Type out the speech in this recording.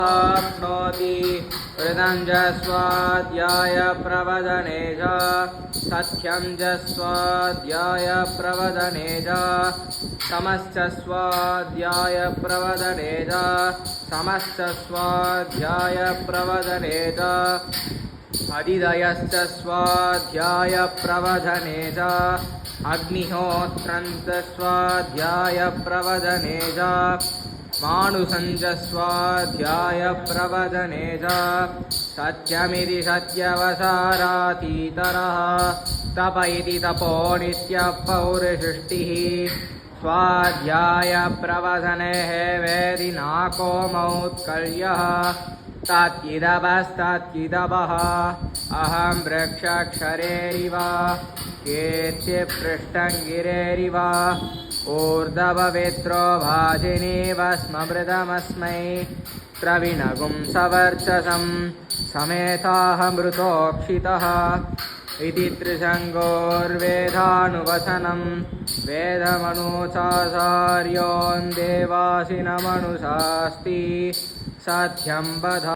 आप्नोति ऋतं च स्वाध्याय प्रवदने च सत्यं च स्वाध्याय प्रवदने च समश्च स्वाध्याय प्रवदने च समश्च स्वाध्याय प्रवदने च अधिदयश्च स्वाध्याय प्रवदने च अग्निहोत्रं च स्वाध्याय प्रवदने च मानुषञ्च स्वाध्याय प्रवदने च सत्यमिति सत्यवसारातीतरः तप इति तपो नित्यः पौरुषष्टिः स्वाध्याय प्रवदने वेदि नाको मौत्कर्यः तत्किदपस्तत्किदपः अहं वृक्षक्षरेरिव केत्य पृष्ठं गिरेरिव ऊर्ध्वपवित्रो भाजिनीव स्मृतमस्मै प्रविणगुं सवर्चसं समेताहमृतोक्षितः इति त्रिशङ्गोर्वेदानुवचनं वेदमनुचाचार्योन् देवासिनमनुशास्ति सत्यं वद।